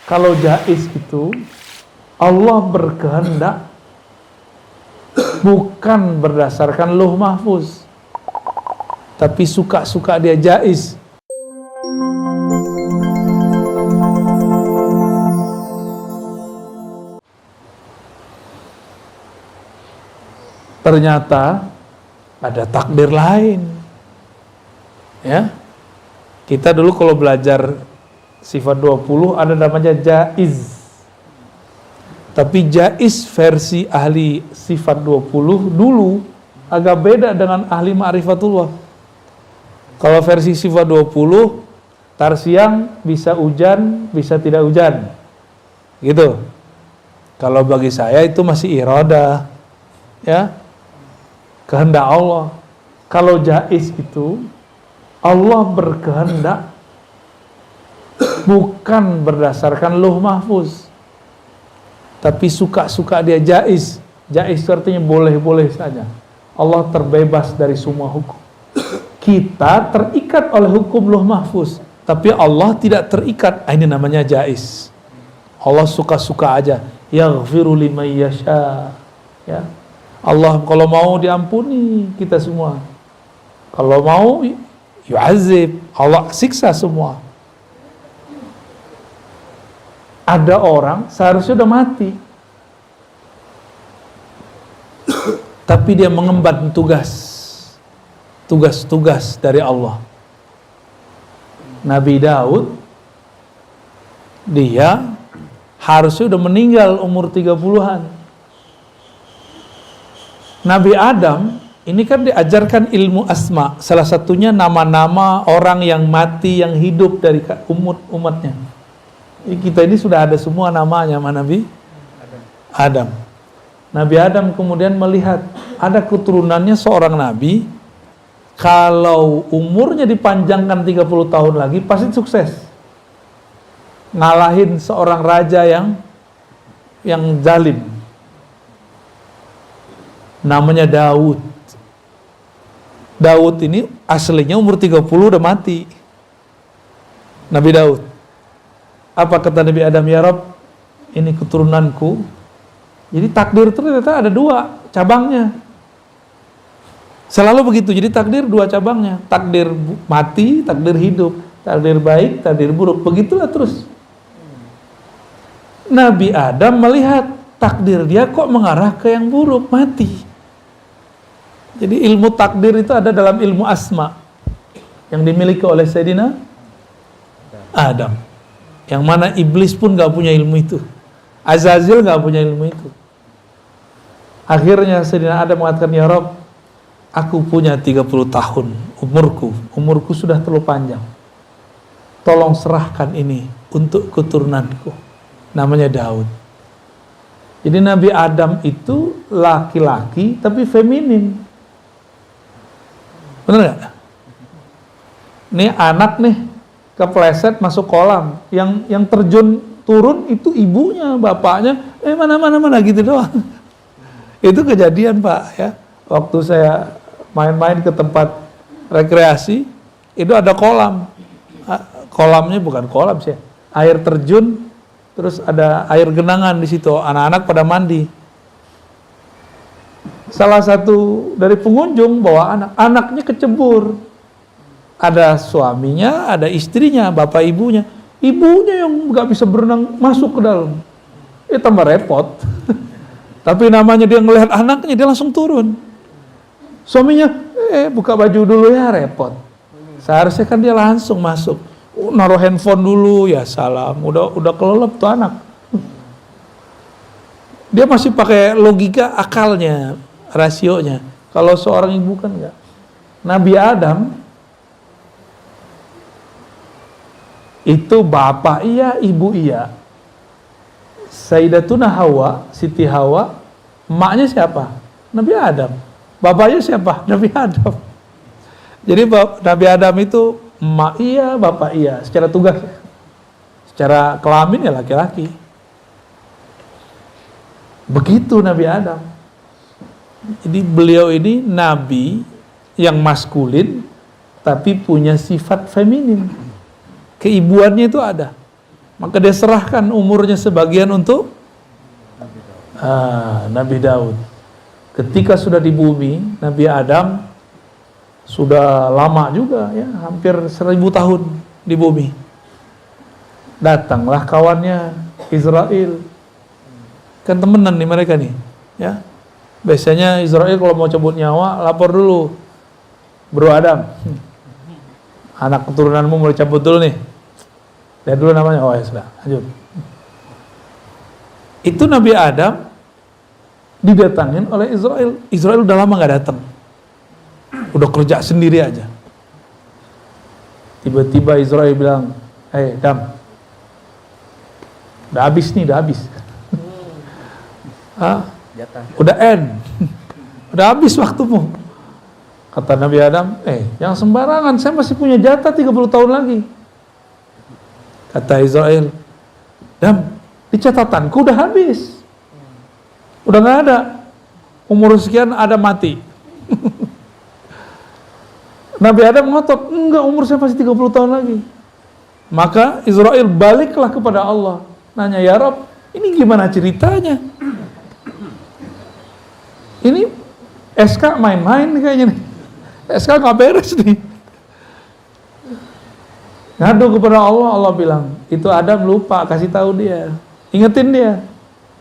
Kalau jaiz itu Allah berkehendak bukan berdasarkan lauh mahfuz, tapi suka-suka dia jaiz. Ternyata ada takdir lain. Ya. Kita dulu kalau belajar sifat 20 ada namanya jaiz. Tapi jaiz versi ahli sifat 20 dulu agak beda dengan ahli ma'rifatullah. Kalau versi sifat 20 tar siang bisa hujan, bisa tidak hujan. Gitu. Kalau bagi saya itu masih iradah. Ya. Kehendak Allah. Kalau jaiz itu Allah berkehendak bukan berdasarkan lauh mahfuz, tapi suka-suka dia jaiz. Jaiz itu artinya boleh-boleh saja. Allah terbebas dari semua hukum. Kita terikat oleh hukum lauh mahfuz, tapi Allah tidak terikat. Ini namanya jaiz. Allah suka-suka aja. Yaghfiru liman yasha. Ya. Allah kalau mau diampuni kita semua. Kalau mau yu'azib, Allah siksa semua. Ada orang seharusnya udah mati, tapi dia mengemban tugas-tugas dari Allah. Nabi Daud, dia harusnya udah meninggal umur 30-an. Nabi Adam ini kan diajarkan ilmu asma, salah satunya nama-nama orang yang mati, yang hidup dari umatnya. Kita ini sudah ada semua namanya sama Nabi Adam. Nabi Adam kemudian melihat ada keturunannya seorang nabi, kalau umurnya dipanjangkan 30 tahun lagi pasti sukses. Ngalahin seorang raja yang zalim. Namanya Daud. Daud ini aslinya umur 30 udah mati. Nabi Daud. Apa kata Nabi Adam? Ya Rabb, ini keturunanku. Jadi takdir itu ternyata ada 2 cabangnya. Selalu begitu. Jadi takdir 2 cabangnya. Takdir mati, takdir hidup. Takdir baik, takdir buruk. Begitulah terus. Nabi Adam melihat takdir dia kok mengarah ke yang buruk, mati. Jadi ilmu takdir itu ada dalam ilmu asma yang dimiliki oleh Sayyidina Adam. Yang mana iblis pun gak punya ilmu itu. Azazil gak punya ilmu itu. Akhirnya Sayyidina Adam mengatakan, ya Rabb, aku punya 30 tahun umurku sudah terlalu panjang. Tolong serahkan ini untuk keturunanku. Namanya Daud. Jadi Nabi Adam itu laki-laki tapi feminin. Benar gak? Nih anak nih kepleset masuk kolam, yang terjun turun itu ibunya, bapaknya mana gitu doang. Itu kejadian Pak ya. Waktu saya main-main ke tempat rekreasi, itu ada kolam. Kolamnya bukan kolam sih, air terjun, terus ada air genangan di situ, anak-anak pada mandi. Salah satu dari pengunjung bawa anaknya kecebur. Ada suaminya, ada istrinya, bapak ibunya. Ibunya yang nggak bisa berenang masuk ke dalam. Tambah repot. Tapi namanya dia ngelihat anaknya, dia langsung turun. Suaminya, buka baju dulu ya, repot. Seharusnya kan dia langsung masuk. Naruh handphone dulu, ya salam. Udah kelelep tuh anak. Dia masih pakai logika akalnya, rasionya. Kalau seorang ibu kan enggak. Nabi Adam itu bapak iya, ibu iya. Sayyidatuna Hawa, Siti Hawa, emaknya siapa? Nabi Adam. Bapaknya siapa? Nabi Adam. Jadi Nabi Adam itu emak iya, bapak iya, secara tugas. Secara kelamin ya laki-laki. Begitu Nabi Adam. Jadi beliau ini nabi yang maskulin tapi punya sifat feminin. Keibuannya itu ada. Maka dia serahkan umurnya sebagian untuk Nabi Daud. Ketika sudah di bumi, Nabi Adam sudah lama juga ya, hampir 1000 tahun di bumi. Datanglah kawannya Israel. Kan temenan nih mereka nih, ya. Biasanya Israel kalau mau cabut nyawa, lapor dulu. Bro Adam, anak keturunanmu mau cabut dulu nih. Lihat dulu namanya. Oh ya sudah, lanjut. Itu Nabi Adam didatangin oleh Israel. Israel udah lama nggak datang, udah kerja sendiri aja. Tiba-tiba Israel bilang, Dam, udah habis nih, udah habis. Udah end, udah habis waktumu. Kata Nabi Adam, yang sembarangan, saya masih punya jatah 30 tahun lagi. Kata Israel, Dam, di catatanku udah habis, udah nggak ada, umur sekian ada mati. Nabi Adam ngotot, enggak, umur saya masih 30 tahun lagi. Maka Israel baliklah kepada Allah, nanya, ya Rob, ini gimana ceritanya? Ini SK main-main kayaknya nih, SK nggak beres nih. Ngadu kepada Allah, Allah bilang, itu Adam lupa kasih tahu dia, ingetin dia.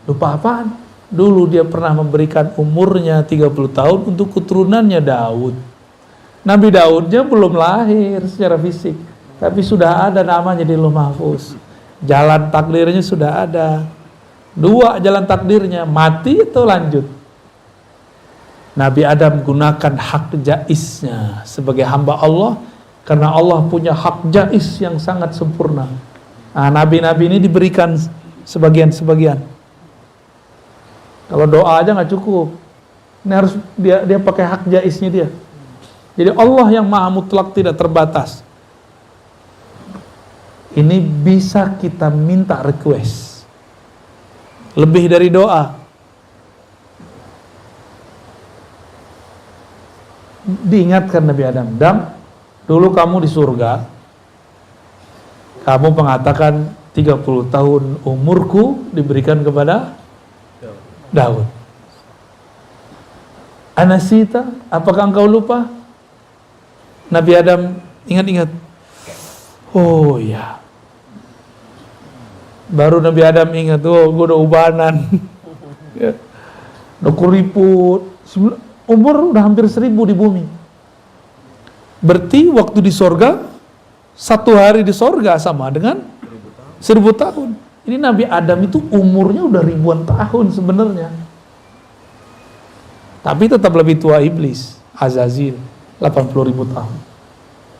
Lupa apaan? Dulu dia pernah memberikan umurnya 30 tahun untuk keturunannya Daud. Nabi Daudnya belum lahir secara fisik, tapi sudah ada namanya di Lauh Mahfuz. Jalan takdirnya sudah ada. 2 jalan takdirnya, mati atau lanjut. Nabi Adam gunakan hak jaiznya sebagai hamba Allah, karena Allah punya hak jaiz yang sangat sempurna. Nah, nabi-nabi ini diberikan sebagian-sebagian. Kalau doa aja nggak cukup, ini harus dia pakai hak jaiznya dia. Jadi Allah yang maha mutlak, tidak terbatas. Ini bisa kita minta request lebih dari doa. Diingatkan Nabi Adam, Dam, dulu kamu di surga, kamu mengatakan 30 tahun umurku diberikan kepada Daud. Anasita, apakah engkau lupa? Nabi Adam ingat-ingat. Oh ya. Baru Nabi Adam ingat, gue udah ubanan. Ya. Udah kuriput. Umur udah hampir 1000 di bumi. Berarti waktu di sorga, 1 hari di sorga sama dengan 1000 tahun. Ini Nabi Adam itu umurnya udah ribuan tahun sebenarnya. Tapi tetap lebih tua iblis, Azazil, 80.000 tahun.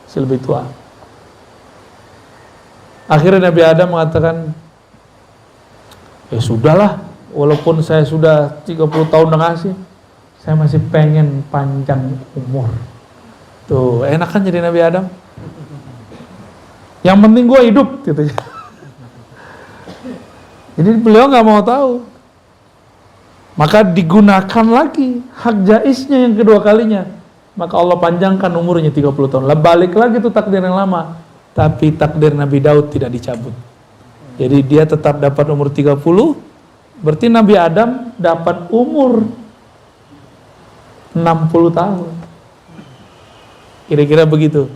Masih lebih tua. Akhirnya Nabi Adam mengatakan, ya sudahlah, walaupun saya sudah 30 tahun udah ngasih, saya masih pengen panjang umur. Tuh, enak kan jadi Nabi Adam? Yang penting gue hidup, gitu. Jadi beliau nggak mau tahu. Maka digunakan lagi hak jaiznya yang kedua kalinya. Maka Allah panjangkan umurnya 30 tahun. Lah balik lagi tuh takdir yang lama. Tapi takdir Nabi Daud tidak dicabut. Jadi dia tetap dapat umur 30. Berarti Nabi Adam dapat umur 60 tahun. Kira-kira begitu.